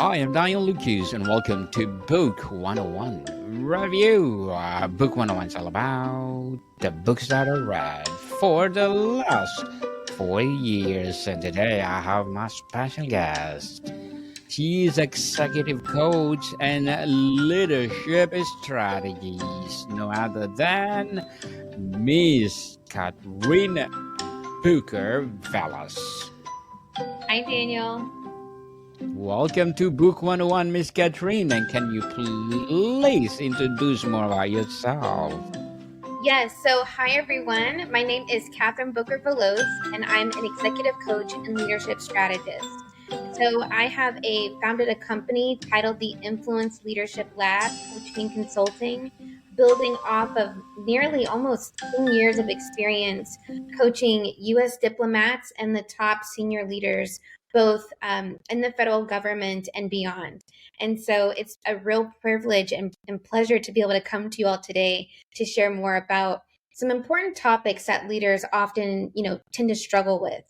I am Daniel Lucas, and welcome to Book 101 Review. Book 101 is all about the books that I read for the last 4 years. And today I have my special guest. She is executive coach and leadership strategies, no other than Miss Kathryn Booker-Veloz. Hi, Daniel. Welcome to Book 101, Miss Kathryn. And can you please introduce more about yourself? Yes, so hi, everyone. My name is Kathryn Booker-Veloz, and I'm an executive coach and leadership strategist. So I have founded a company titled the Influence Leadership Lab, Coaching and Consulting, building off of nearly almost 10 years of experience coaching U.S. diplomats and the top senior leaders, both in the federal government and beyond. And so it's a real privilege and pleasure to be able to come to you all today to share more about some important topics that leaders often, tend to struggle with.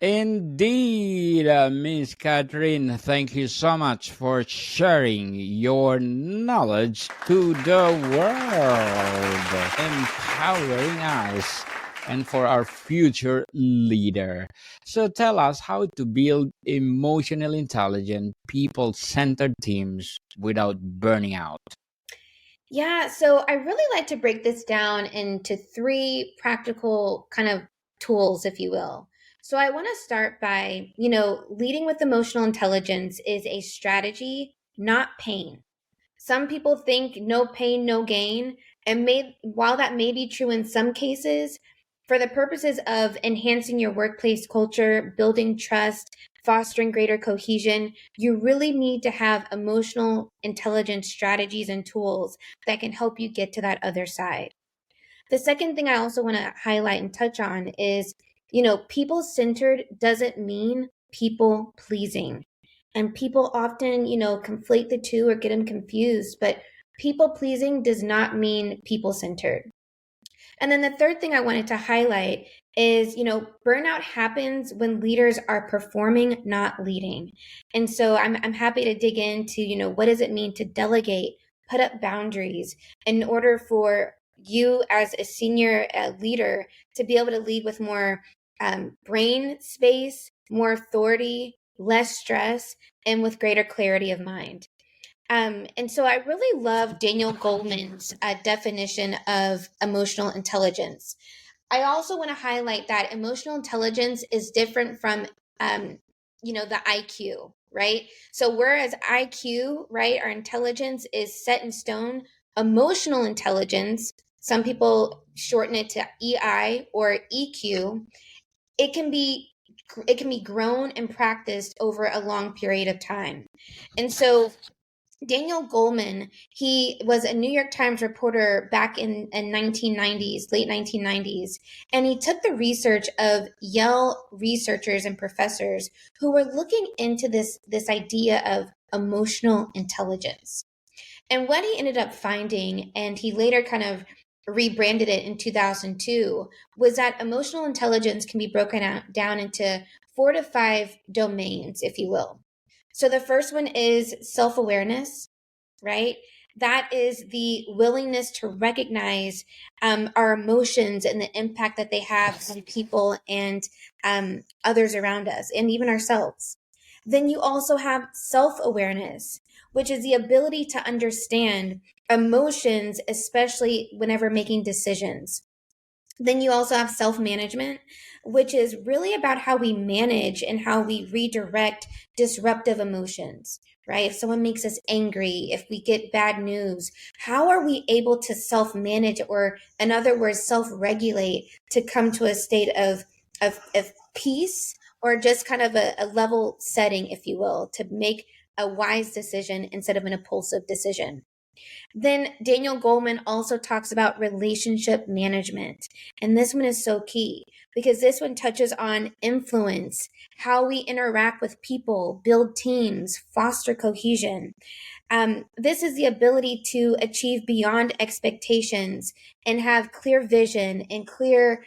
Indeed, Miss Kathryn, thank you so much for sharing your knowledge to the world, empowering us and for our future leader. So tell us how to build emotionally intelligent, people-centered teams without burning out. Yeah, so I really like to break this down into three practical kind of tools, if you will. So I want to start by, leading with emotional intelligence is a strategy, not pain. Some people think no pain, no gain. And while that may be true in some cases, for the purposes of enhancing your workplace culture, building trust, fostering greater cohesion, you really need to have emotional intelligence strategies and tools that can help you get to that other side. The second thing I also want to highlight and touch on is, people centered doesn't mean people pleasing. And people often, conflate the two or get them confused, but people pleasing does not mean people centered. And then the third thing I wanted to highlight is, burnout happens when leaders are performing, not leading. And so I'm happy to dig into, what does it mean to delegate, put up boundaries in order for you as a senior leader to be able to lead with more brain space, more authority, less stress, and with greater clarity of mind. And so I really love Daniel Goleman's definition of emotional intelligence. I also want to highlight that emotional intelligence is different from, the IQ, right? So whereas IQ, right, our intelligence is set in stone, emotional intelligence, some people shorten it to EI or EQ, it can be grown and practiced over a long period of time. And so Daniel Goleman, he was a New York Times reporter back in 1990s, late 1990s, and he took the research of Yale researchers and professors who were looking into this idea of emotional intelligence. And what he ended up finding, and he later kind of rebranded it in 2002, was that emotional intelligence can be broken down into 4 to 5 domains, if you will. So the first one is self-awareness, right? That is the willingness to recognize our emotions and the impact that they have on people and others around us, and even ourselves. Then you also have self-awareness, which is the ability to understand emotions, especially whenever making decisions. Then you also have self-management, which is really about how we manage and how we redirect disruptive emotions, right? If someone makes us angry, if we get bad news, how are we able to self-manage, or in other words, self-regulate to come to a state of peace, or just kind of a level setting, if you will, to make a wise decision instead of an impulsive decision. Then Daniel Goleman also talks about relationship management. And this one is so key because this one touches on influence, how we interact with people, build teams, foster cohesion. This is the ability to achieve beyond expectations and have clear vision and clear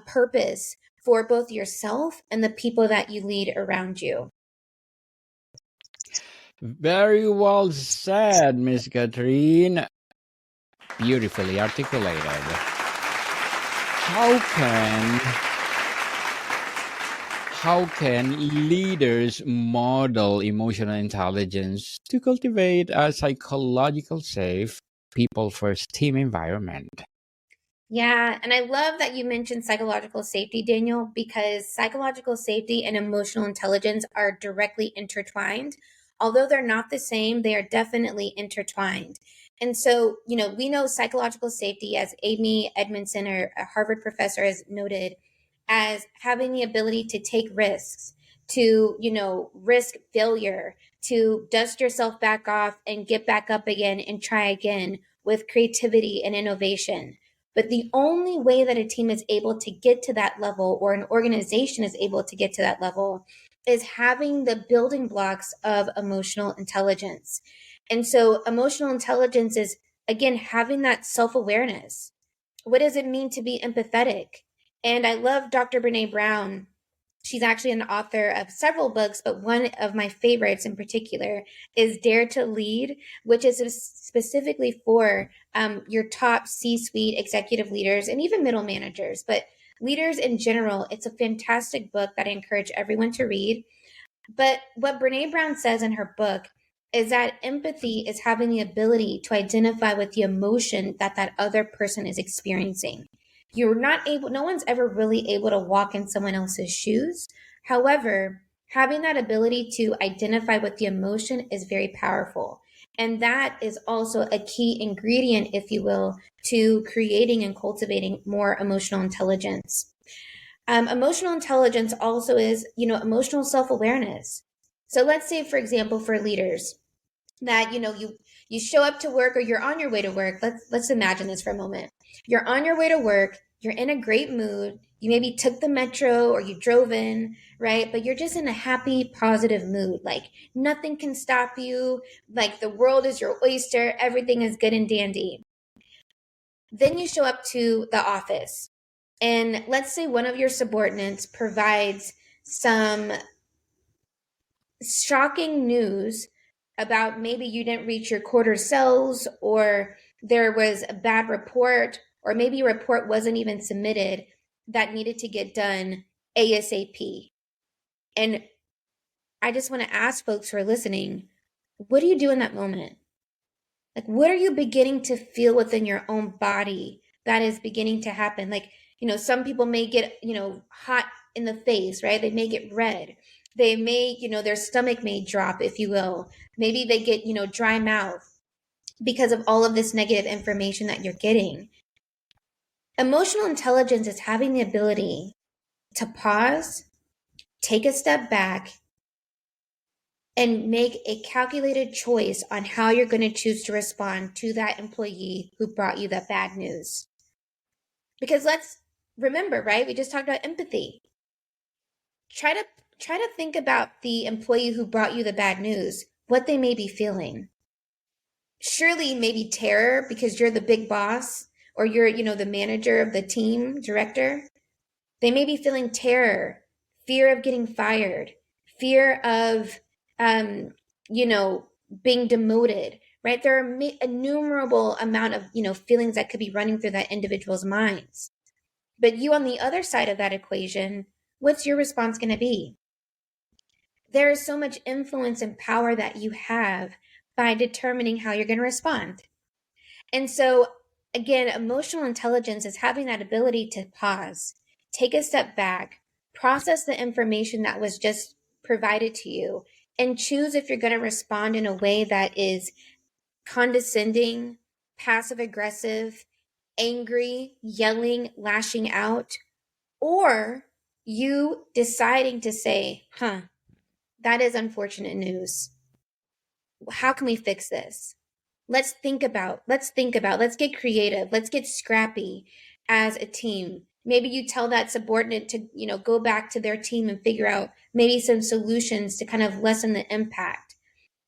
purpose for both yourself and the people that you lead around you. Very well said, Miss Kathryn. Beautifully articulated. How can leaders model emotional intelligence to cultivate a psychological safe people first team environment? Yeah, and I love that you mentioned psychological safety, Daniel, because psychological safety and emotional intelligence are directly intertwined. Although they're not the same, they are definitely intertwined. And so, we know psychological safety, as Amy Edmondson, a Harvard professor, has noted, as having the ability to take risks, to, risk failure, to dust yourself back off and get back up again and try again with creativity and innovation. But the only way that a team is able to get to that level, or an organization is able to get to that level, is having the building blocks of emotional intelligence. And so emotional intelligence is, again, having that self-awareness. What does it mean to be empathetic? And I love Dr. Brené Brown. She's actually an author of several books, but one of my favorites in particular is Dare to Lead, which is specifically for your top C-suite executive leaders and even middle managers, but leaders in general. It's a fantastic book that I encourage everyone to read. But what Brené Brown says in her book is that empathy is having the ability to identify with the emotion that that other person is experiencing. You're not able, no one's ever really able to walk in someone else's shoes. However, having that ability to identify with the emotion is very powerful. And that is also a key ingredient, if you will, to creating and cultivating more emotional intelligence. Emotional intelligence also is, emotional self-awareness. So let's say, for example, for leaders that, you show up to work, or you're on your way to work. Let's imagine this for a moment. You're on your way to work, you're in a great mood. You maybe took the metro or you drove in, right? But you're just in a happy, positive mood. Like nothing can stop you. Like the world is your oyster. Everything is good and dandy. Then you show up to the office, and let's say one of your subordinates provides some shocking news about maybe you didn't reach your quarter sales, or there was a bad report, or maybe a report wasn't even submitted that needed to get done ASAP. And I just want to ask folks who are listening, what do you do in that moment? Like, what are you beginning to feel within your own body that is beginning to happen? Like, some people may get, hot in the face, right? They may get red. They may, their stomach may drop, if you will. Maybe they get, dry mouth because of all of this negative information that you're getting. Emotional intelligence is having the ability to pause, take a step back, and make a calculated choice on how you're going to choose to respond to that employee who brought you that bad news. Because let's remember, right? We just talked about empathy. Try to think about the employee who brought you the bad news, what they may be feeling. Surely maybe terror because you're the big boss, or you're, the manager of the team, director. They may be feeling terror, fear of getting fired, fear of, um, being demoted, right? There are innumerable amount of, feelings that could be running through that individual's minds. But you on the other side of that equation, what's your response going to be? There is so much influence and power that you have by determining how you're going to respond. And so, again, emotional intelligence is having that ability to pause, take a step back, process the information that was just provided to you, and choose if you're going to respond in a way that is condescending, passive aggressive, angry, yelling, lashing out, or you deciding to say, that is unfortunate news. How can we fix this? Let's get creative. Let's get scrappy as a team. Maybe you tell that subordinate to, go back to their team and figure out maybe some solutions to kind of lessen the impact.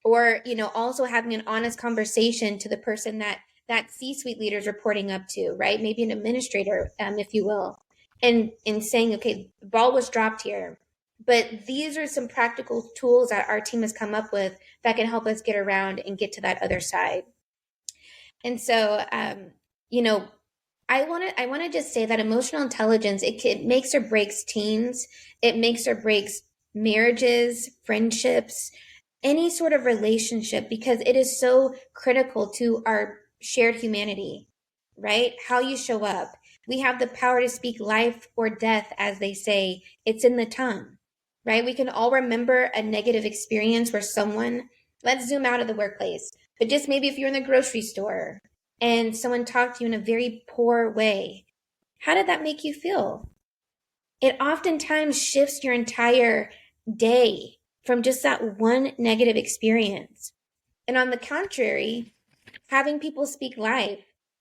Or, also having an honest conversation to the person that C-suite leader is reporting up to, right? Maybe an administrator, if you will, and saying, okay, the ball was dropped here. But these are some practical tools that our team has come up with that can help us get around and get to that other side. And so, you know, I want to just say that emotional intelligence, it makes or breaks teams. It makes or breaks marriages, friendships, any sort of relationship, because it is so critical to our shared humanity, right? How you show up. We have the power to speak life or death, as they say. It's in the tongue, right? We can all remember a negative experience where someone, let's zoom out of the workplace, but just maybe if you're in the grocery store and someone talked to you in a very poor way, how did that make you feel? It oftentimes shifts your entire day from just that one negative experience. And on the contrary, having people speak life,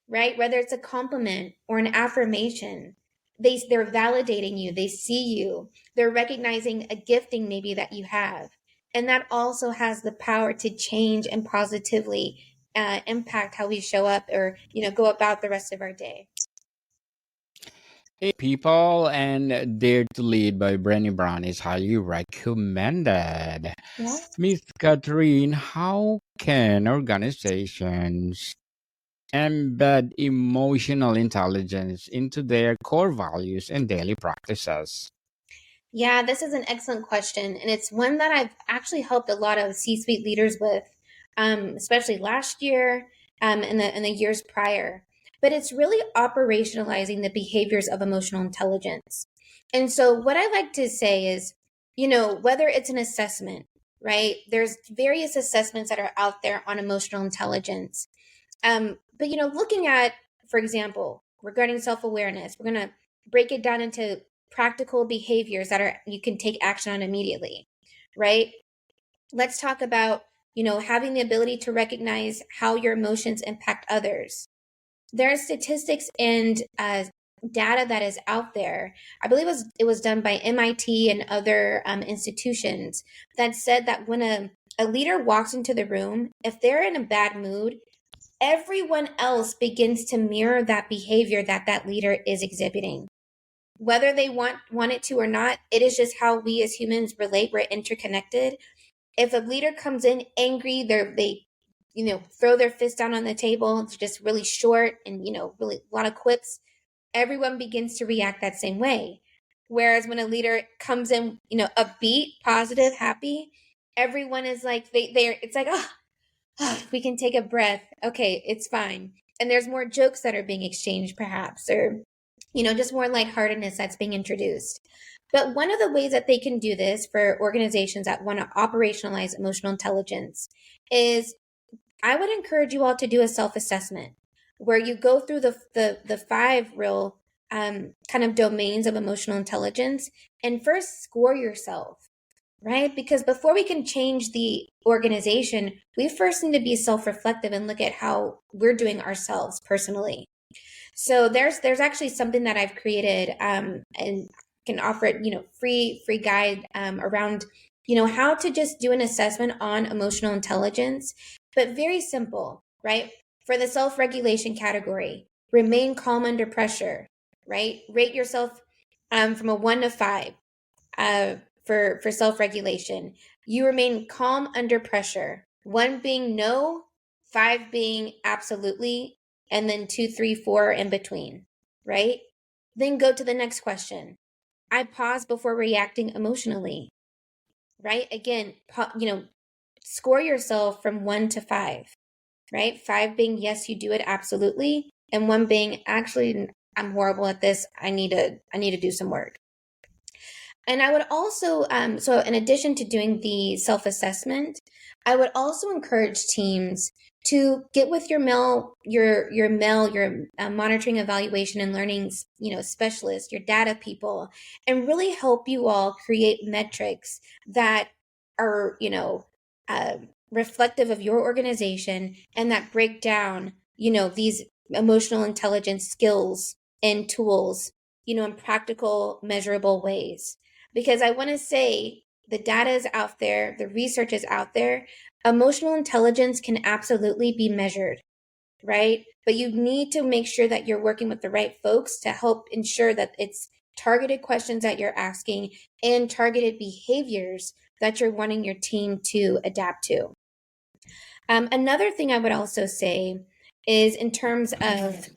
right? Whether it's a compliment or an affirmation, they're validating you, they see you, they're recognizing a gifting maybe that you have. And that also has the power to change and positively impact how we show up or, go about the rest of our day. People and Dare to Lead by Brené Brown is highly recommended. Yeah. Miss Kathryn, how can organizations embed emotional intelligence into their core values and daily practices? Yeah, this is an excellent question. And it's one that I've actually helped a lot of C suite leaders with, especially last year and the years prior. But it's really operationalizing the behaviors of emotional intelligence. And so, what I like to say is, whether it's an assessment, right? There's various assessments that are out there on emotional intelligence. But, looking at, for example, regarding self awareness, we're going to break it down into practical behaviors that are you can take action on immediately, right? Let's talk about, having the ability to recognize how your emotions impact others. There are statistics and data that is out there. I believe it was done by MIT and other institutions that said that when a leader walks into the room, if they're in a bad mood, everyone else begins to mirror that behavior that leader is exhibiting, whether they want it to or not. It is just how we as humans relate. We're interconnected. If a leader comes in angry, they throw their fist down on the table, it's just really short and really a lot of quips, everyone begins to react that same way. Whereas when a leader comes in, upbeat, positive, happy, everyone is like they're it's like, oh, we can take a breath. Okay, it's fine. And there's more jokes that are being exchanged perhaps, or just more lightheartedness that's being introduced. But one of the ways that they can do this for organizations that want to operationalize emotional intelligence is, I would encourage you all to do a self-assessment where you go through the five real kind of domains of emotional intelligence and first score yourself, right? Because before we can change the organization, we first need to be self-reflective and look at how we're doing ourselves personally. So there's actually something that I've created and can offer it, free guide around, how to just do an assessment on emotional intelligence, but very simple, right? For the self-regulation category, remain calm under pressure, right? Rate yourself from a 1 to 5 for self-regulation. You remain calm under pressure. 1 being no, 5 being absolutely, and then 2, 3, 4 in between, right? Then go to the next question. I pause before reacting emotionally, right? Again, score yourself from 1 to 5, right? 5 being yes, you do it absolutely, and 1 being actually I'm horrible at this. I need to do some work. And I would also, so in addition to doing the self-assessment, I would also encourage teams to get with your monitoring, evaluation, and learning, specialist, your data people, and really help you all create metrics that are, reflective of your organization and that break down, these emotional intelligence skills and tools, in practical, measurable ways. Because I want to say the data is out there, the research is out there. Emotional intelligence can absolutely be measured, right? But you need to make sure that you're working with the right folks to help ensure that it's targeted questions that you're asking, and targeted behaviors that you're wanting your team to adapt to. Another thing I would also say is in terms of,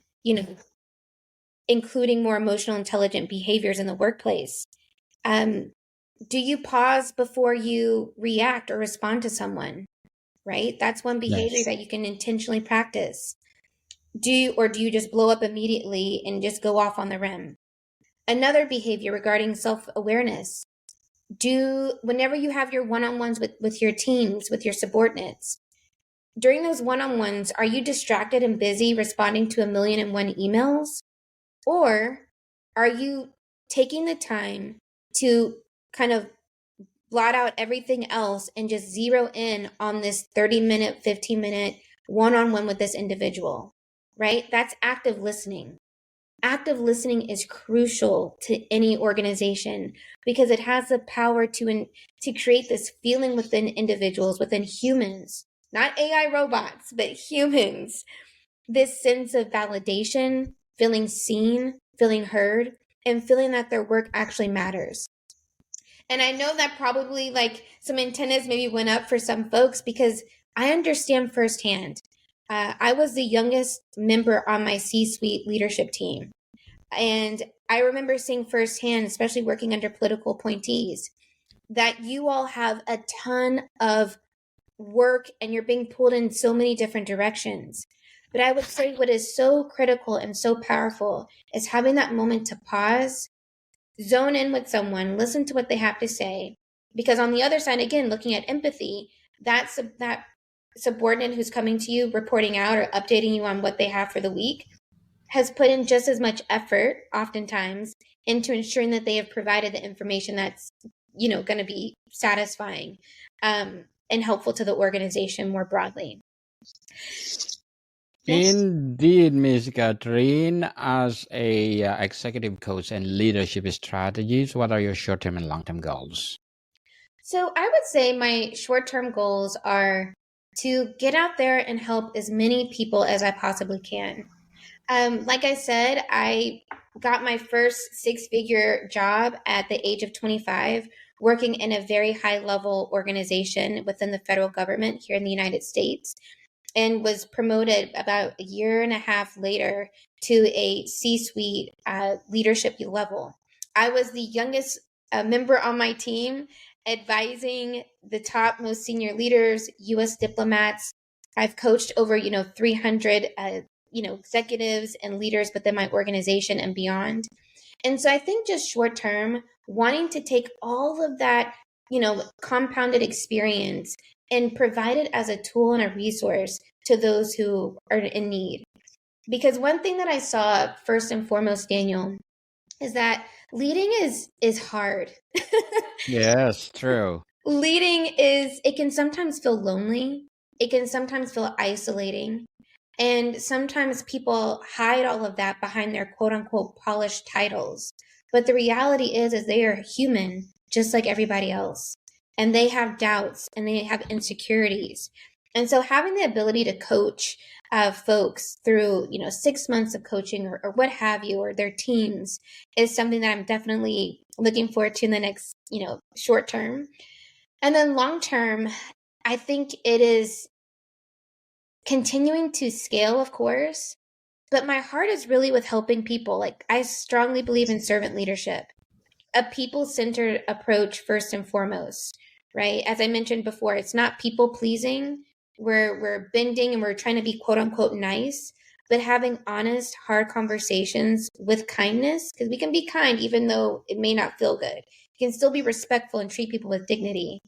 including more emotional intelligent behaviors in the workplace. Do you pause before you react or respond to someone? Right? That's one behavior that you can intentionally practice. Do you just blow up immediately and just go off on the rim? Another behavior regarding self-awareness. Whenever you have your one-on-ones with your teams, with your subordinates, during those one-on-ones, are you distracted and busy responding to 1,000,001 emails? Or are you taking the time to kind of blot out everything else and just zero in on this 30-minute, 15-minute one-on-one with this individual, right? That's active listening. Active listening is crucial to any organization because it has the power to create this feeling within individuals, within humans, not AI robots, but humans, this sense of validation, feeling seen, feeling heard, and feeling that their work actually matters. And I know that probably like some antennas maybe went up for some folks because I understand firsthand. I was the youngest member on my C-suite leadership team. And I remember seeing firsthand, especially working under political appointees, that you all have a ton of work and you're being pulled in so many different directions. But I would say what is so critical and so powerful is having that moment to pause, zone in with someone, listen to what they have to say. Because on the other side, again, looking at empathy, that subordinate who's coming to you, reporting out or updating you on what they have for the week, has put in just as much effort, oftentimes, into ensuring that they have provided the information that's, going to be satisfying and helpful to the organization more broadly. Indeed, Miss Kathryn, as a executive coach and leadership strategies, what are your short-term and long-term goals? So I would say my short-term goals are to get out there and help as many people as I possibly can. Like I said, I got my first six-figure job at the age of 25, working in a very high-level organization within the federal government here in the United States, and was promoted about a year and a half later to a C-suite leadership level. I was the youngest member on my team, advising the top most senior leaders, U.S. diplomats. I've coached over 300 executives and leaders within my organization and beyond. And so I think just short term, wanting to take all of that, compounded experience and provide it as a tool and a resource to those who are in need. Because one thing that I saw first and foremost, Daniel, is that leading is hard. Yes, true. Leading it can sometimes feel lonely. It can sometimes feel isolating. And sometimes people hide all of that behind their quote unquote polished titles. But the reality is they are human, just like everybody else. And they have doubts and they have insecurities. And so having the ability to coach folks through, 6 months of coaching or what have you, or their teams is something that I'm definitely looking forward to in the next, short term. And then long term, I think it is continuing to scale, of course, but my heart is really with helping people. Like, I strongly believe in servant leadership, a people-centered approach first and foremost, right? As I mentioned before, it's not people pleasing. We're bending and we're trying to be quote unquote nice, but having honest, hard conversations with kindness, because we can be kind even though it may not feel good. You can still be respectful and treat people with dignity.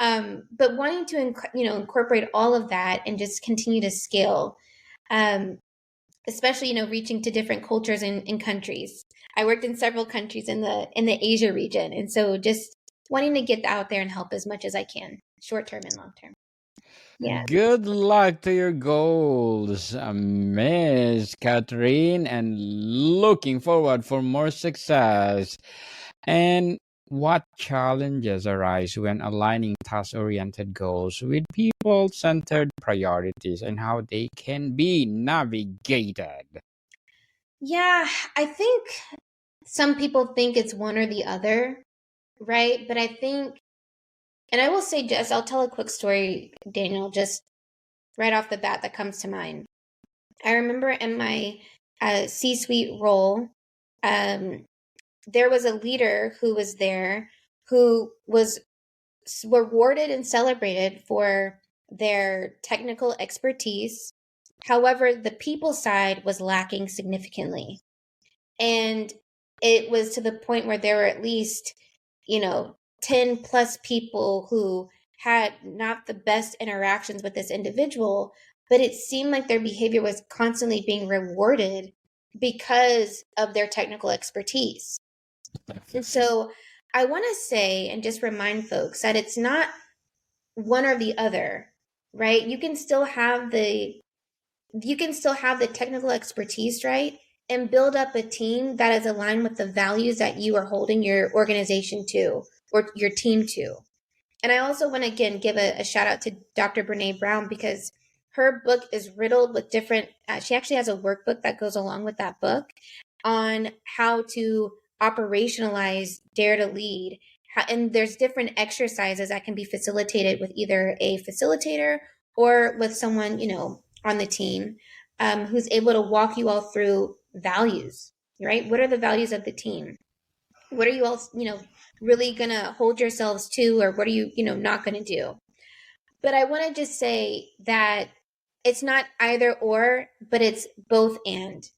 But wanting to incorporate all of that and just continue to scale, especially reaching to different cultures and countries. I worked in several countries in the Asia region, and so just wanting to get out there and help as much as I can, short term and long term. Yeah. Good luck to your goals, Miss Kathryn, and looking forward for more success. And what challenges arise when aligning task-oriented goals with people-centered priorities and how they can be navigated? Yeah, I think some people think it's one or the other, right? But I think, and I will say, just I'll tell a quick story, Daniel, just right off the bat that comes to mind. I remember in my C-suite role, there was a leader who was there who was rewarded and celebrated for their technical expertise. However, the people side was lacking significantly. And it was to the point where there were at least, 10 plus people who had not the best interactions with this individual, but it seemed like their behavior was constantly being rewarded because of their technical expertise. And so I want to say and just remind folks that it's not one or the other, right? You can still have the technical expertise, right? And build up a team that is aligned with the values that you are holding your organization to or your team to. And I also want to again give a shout out to Dr. Brené Brown, because her book is riddled with different, she actually has a workbook that goes along with that book on how to operationalize Dare to Lead. And there's different exercises that can be facilitated with either a facilitator or with someone, on the team, who's able to walk you all through values, right? What are the values of the team? What are you all, really going to hold yourselves to, or what are you, not going to do? But I want to just say that it's not either or, but it's both and.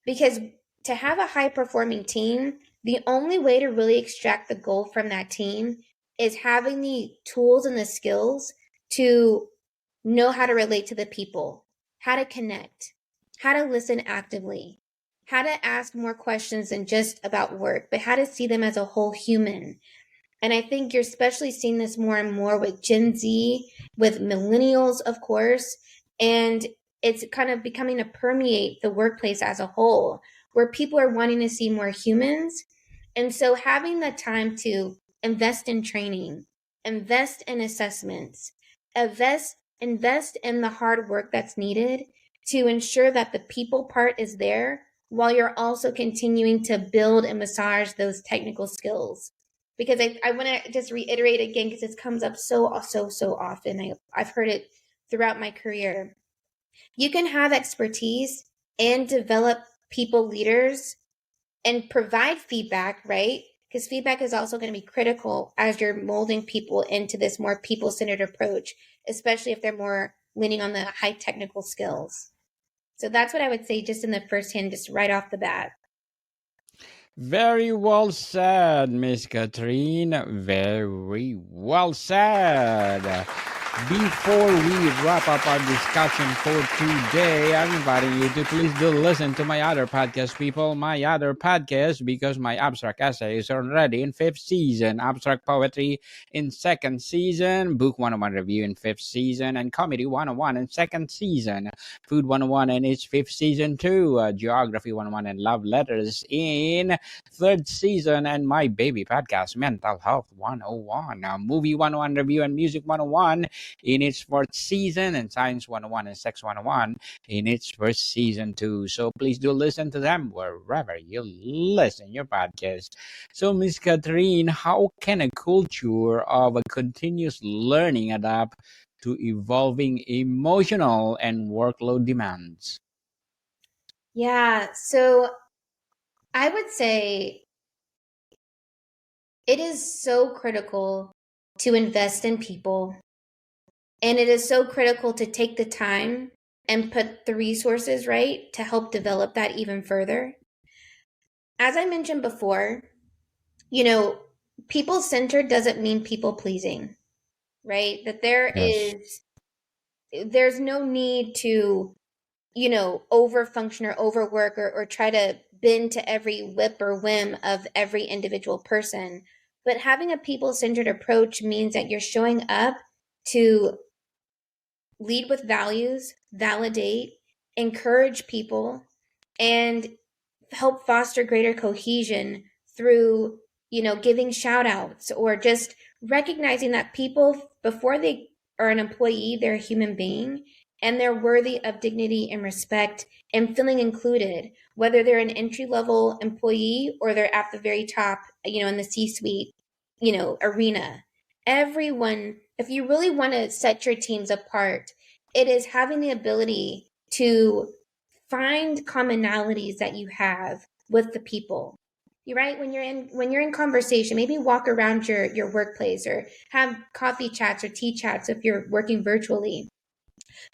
Because to have a high performing team, the only way to really extract the goal from that team is having the tools and the skills to know how to relate to the people, how to connect, how to listen actively, how to ask more questions than just about work, but how to see them as a whole human. And I think you're especially seeing this more and more with Gen Z, with millennials, of course, and it's kind of becoming to permeate the workplace as a whole, where people are wanting to see more humans. And so having the time to invest in training, invest in assessments, invest in the hard work that's needed to ensure that the people part is there, while you're also continuing to build and massage those technical skills. Because I want to just reiterate again, because this comes up so often. I've heard it throughout my career. You can have expertise and develop people leaders and provide feedback, right? Because feedback is also going to be critical as you're molding people into this more people-centered approach, especially if they're more leaning on the high technical skills. So that's what I would say just in the first hand, just right off the bat. Very well said, Miss Kathryn. Very well said. Before we wrap up our discussion for today, I'm inviting you to please do listen to my other podcast, people. My other podcast, because my abstract essay is already in 5th season, abstract poetry in 2nd season, book 101 review in 5th season, and comedy 101 in 2nd season, food 101 in its 5th season too, geography 101 and love letters in 3rd season, and my baby podcast, mental health 101, movie 101 review and music 101 in its 4th season, and Science 101 and Sex 101 in its 1st season too. So please do listen to them wherever you listen your podcast. So Miss Kathryn, how can a culture of a continuous learning adapt to evolving emotional and workload demands? Yeah, so I would say it is so critical to invest in people. And it is so critical to take the time and put the resources right to help develop that even further. As I mentioned before, people centered doesn't mean people pleasing, right? That Yes. there's no need to, over function or overwork or try to bend to every whip or whim of every individual person. But having a people centered approach means that you're showing up to lead with values, validate, encourage people, and help foster greater cohesion through, giving shout outs or just recognizing that people, before they are an employee, they're a human being. and they're worthy of dignity and respect and feeling included, whether they're an entry-level employee or they're at the very top, in the C-suite, arena. Everyone, if you really want to set your teams apart, it is having the ability to find commonalities that you have with the people. You're right. When you're in conversation, maybe walk around your workplace or have coffee chats or tea chats if you're working virtually.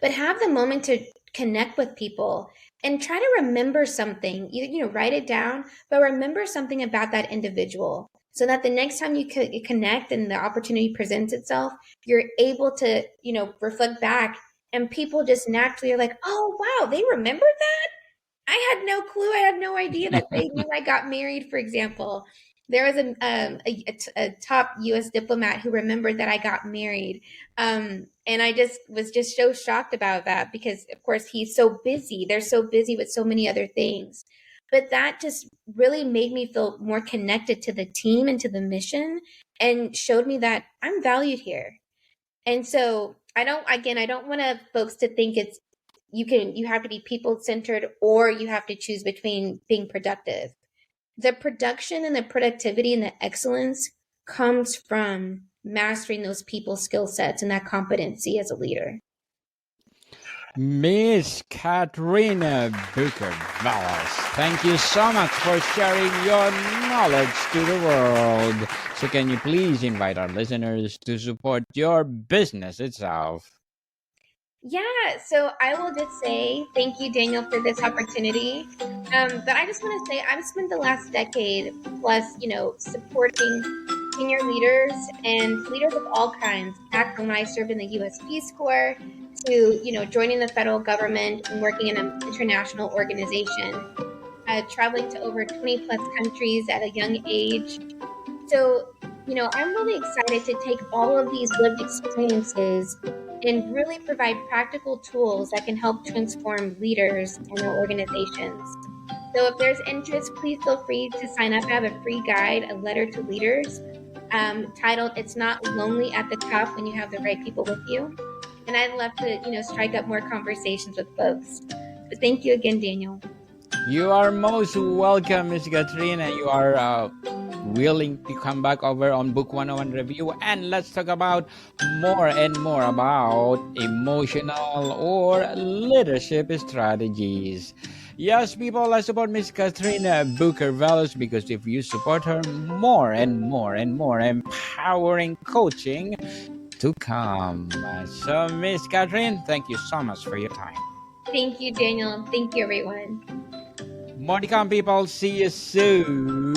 But have the moment to connect with people and try to remember something. Write it down, but remember something about that individual so that the next time you connect and the opportunity presents itself, you're able to, reflect back, and people just naturally are like, "Oh, wow, they remembered that? I had no clue. I had no idea that they knew I got married," for example. There was a top U.S. diplomat who remembered that I got married. And I was so shocked about that because, of course, he's so busy. They're so busy with so many other things. But that just really made me feel more connected to the team and to the mission and showed me that I'm valued here. And so I don't want folks to think you have to be people-centered or you have to choose between being productive. The production and the productivity and the excellence comes from mastering those people skill sets and that competency as a leader. Miss Kathryn Booker-Veloz, thank you so much for sharing your knowledge to the world. So can you please invite our listeners to support your business itself? Yeah, so I will just say thank you, Daniel, for this opportunity. But I just want to say I've spent the last decade plus, supporting senior leaders and leaders of all kinds, back from when I served in the U.S. Peace Corps to, joining the federal government and working in an international organization, traveling to over 20 plus countries at a young age. So, I'm really excited to take all of these lived experiences and really provide practical tools that can help transform leaders and their organizations. So if there's interest, please feel free to sign up. I have a free guide, A Letter to Leaders, titled "It's Not Lonely at the Top When You Have the Right People with You." And I'd love to, strike up more conversations with folks. But thank you again, Daniel. You are most welcome, Miss Kathryn, and you are willing to come back over on Book 101 Review, and let's talk about more and more about emotional or leadership strategies. Yes, people, let's support Miss Kathryn Booker-Veloz, because if you support her, more and more and more empowering coaching to come. So, Miss Kathryn, thank you so much for your time. Thank you, Daniel. Thank you, everyone. More to come, people. See you soon.